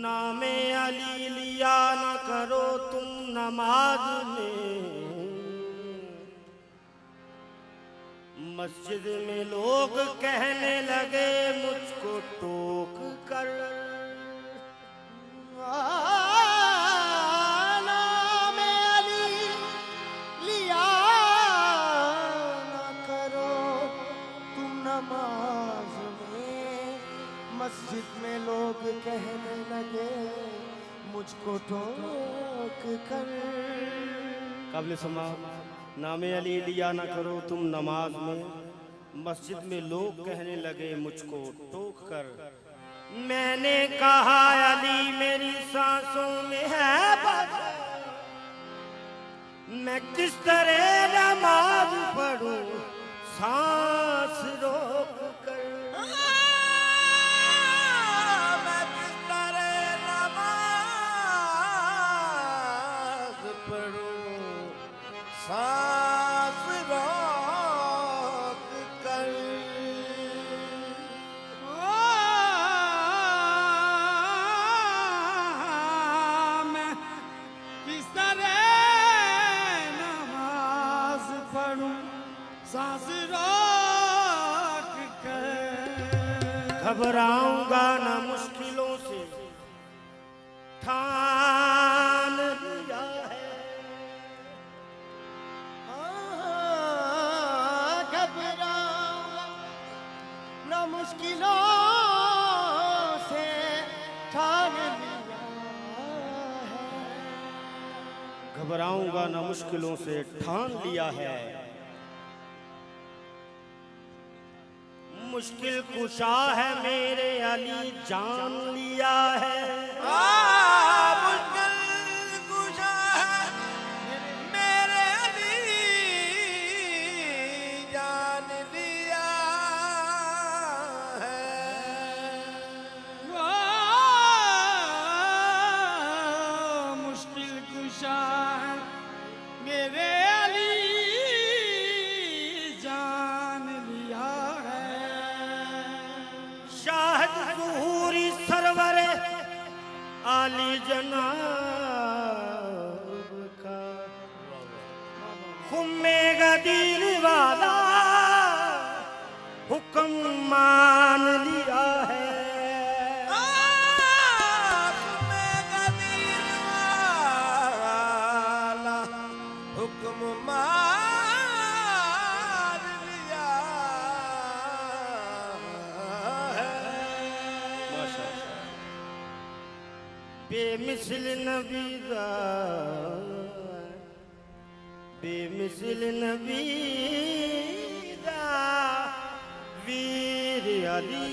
नामे अली लिया न करो तुम नमाज में, मस्जिद में लोग कहने लगे मुझको टोक कर। नामे अली लिया न करो तुम नमाज में, मस्जिद में लोग कहने लगे मुझको ठोक कर। काबिल समा नामे अली लिया न करो तुम नमाज में, मस्जिद में लोग कहने लगे मुझको टोक कर। मैंने कहा अली मेरी सांसों में है बस, मैं किस तरह नमाज पढ़ूं सांस रोक कर। सांस रोक कर। मैं किस तरह नमाज पढ़ूं सांस रोक कर। घबराऊंगा ना मुश्किलों से ठान लिया है, मुश्किलों से ठान लिया है। घबराऊंगा ना मुश्किलों से ठान लिया है। मुश्किल कुशा है मेरे अली जान लिया है। मुश्किल कुशा है मेरे अली जान लिया है। मुश्किल कुशा है मेरे अली जान लिया है। शाहद ज़ुहूरी सरवर आली जनाब का खुम्मे गदीर वाला हुक्म मान लिया है। बेमिसल नबीदा बेमिसल नबीदा वीर अली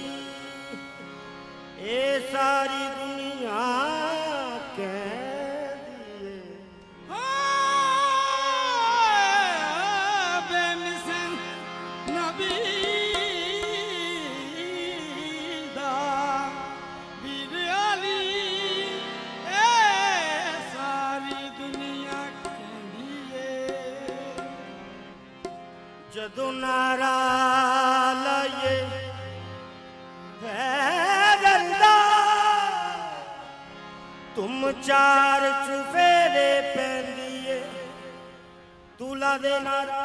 ए सारी दुनिया कह दिए बेमिसल नबी दा वीर अली ए सारी दुनिया कहंदी जदों नारा लाए हैदरदा तुम चार चुफेरे पैंदिए दूल्हा दे नारा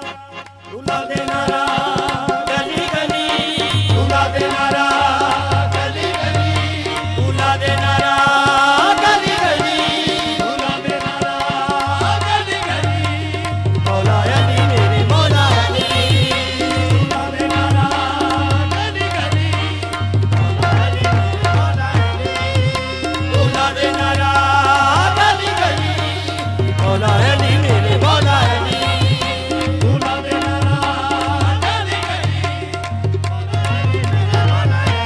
गली गली दूल्हा दे नारा गली गली दूल्हा दे नारा गली गली दूल्हा दे नारा गली गली मौला अली मेरे मौला अली दूल्हा दे नारा गली गली मौला अली मेरे मौला अली दूल्हा दे नारा गली गली मौला अली मेरे मौला अली दूल्हा दे नारा गली गली मौला अली मेरे मौला अली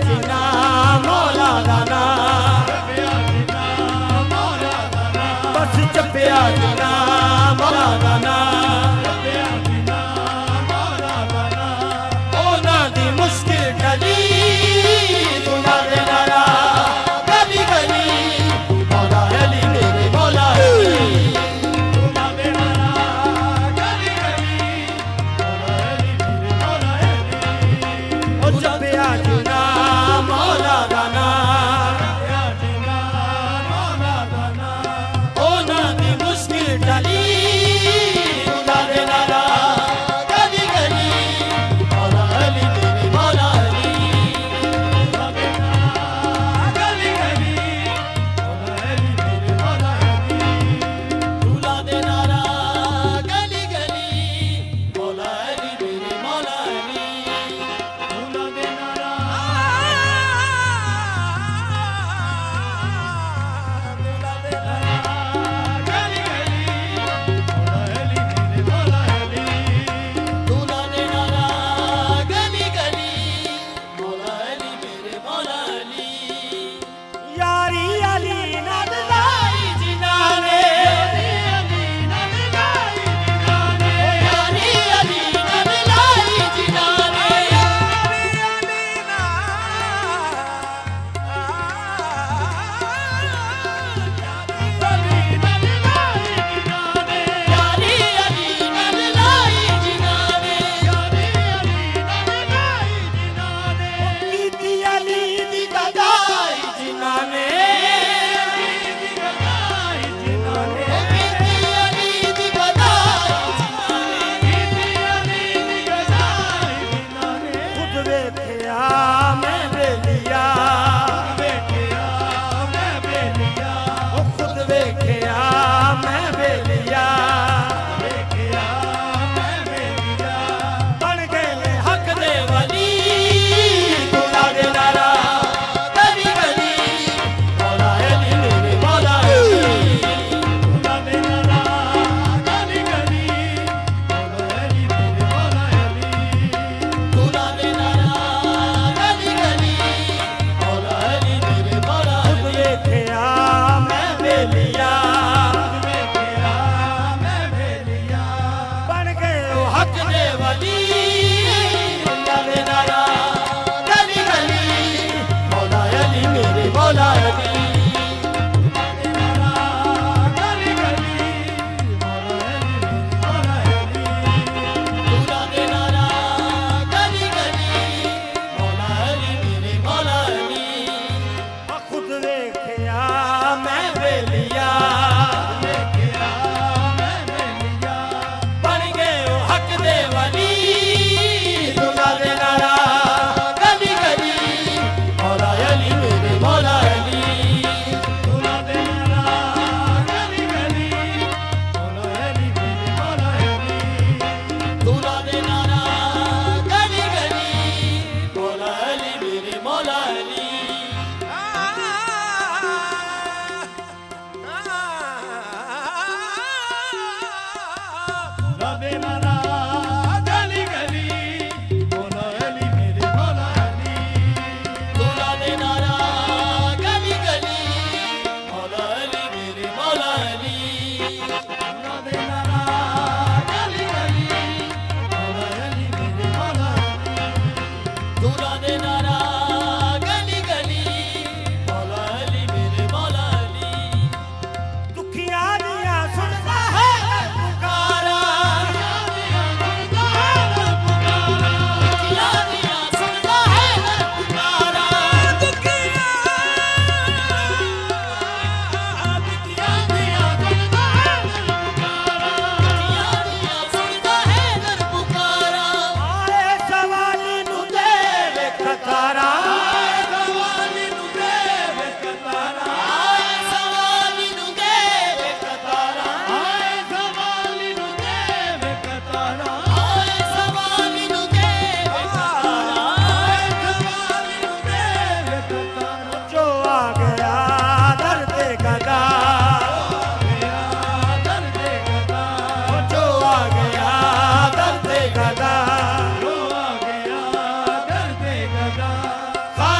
जीना मौला दाना बस जपिया जीना मौला दाना ओना दी मुश्किल गली दुना दे नारा गली गली मौला अली मेरे मौला अली दुना दे नारा गली गली मौला अली मेरे मौला अली ओ जपिया जीना मौला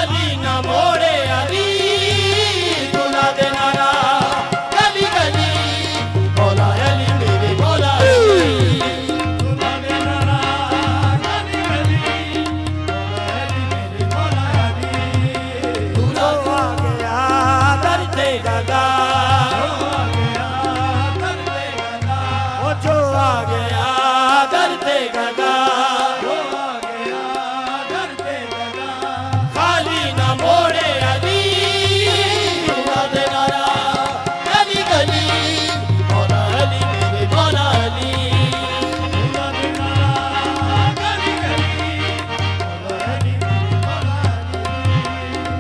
खाली न मोड़े अली दुला दे नारा गली गली मौला अली मेरे मौला अली दुला दे नारा गली गली मौला अली मेरे मौला अली दूल्हा आ गया दर्दे गदा जो आ गया दर्दे गदा खाली न मोड़े अली दुला दे नारा गली गली मौला अली मेरे मौला अली दुला दे नारा गली गली मौला अली मेरे मौला अली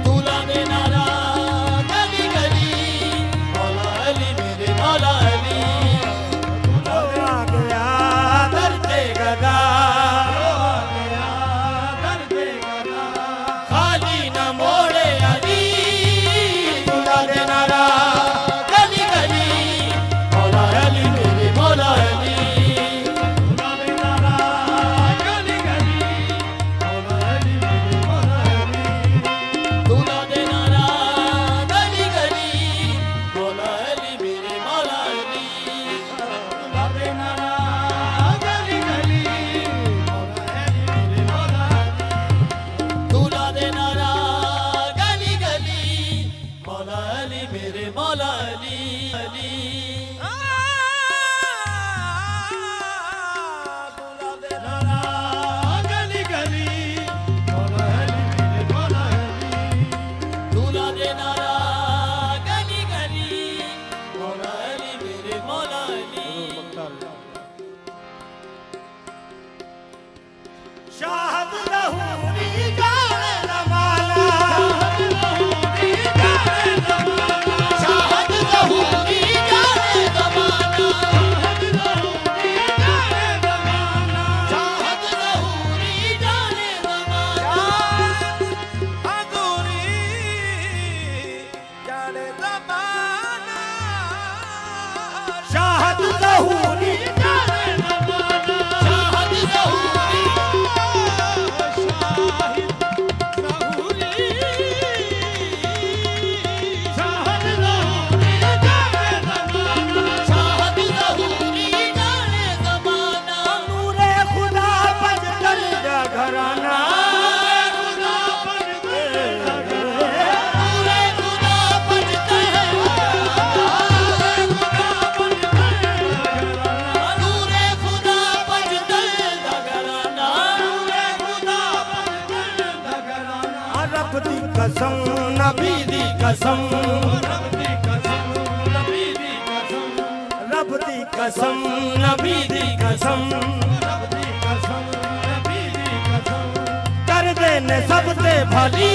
दुला दे नारा गली गली मौला अली मेरे मौला अली आ गया दर्दे गदा खाली न मोड़े अली दुला दे नारा गली गली मौला अली मेरे मौला अली दुला दे नारा गली गली मौला अली मेरे मौला अली दुला दे नारा गली गली मौला अली मेरे मौला अली दुला दे नारा गली गली मौला अली मेरे मौला अली दूल्हा दे नारा गली गली मौला अली मेरे मौला अली अली दूल्हा दे नारा गली गली मौला अली मेरे मौला अली दूल्हा दे नारा गली गली मौला अली मेरे मौला अली शाहद लहूरी जाने ज़माना शाहद लहूरी जाने ज़माना शाहद लहूरी जाने ज़माना शाहद लहूरी जाने ज़माना शाहद लहूरी शाहद लहूरी जाने ज़माना नूरे खुदा बजतल घराना नूरे खुदा बजतल नूरे खुदा बजतल घराना रब दी कसम नबी दी कसम रब दी कसम नबी दी कसम कर देने सब ते भली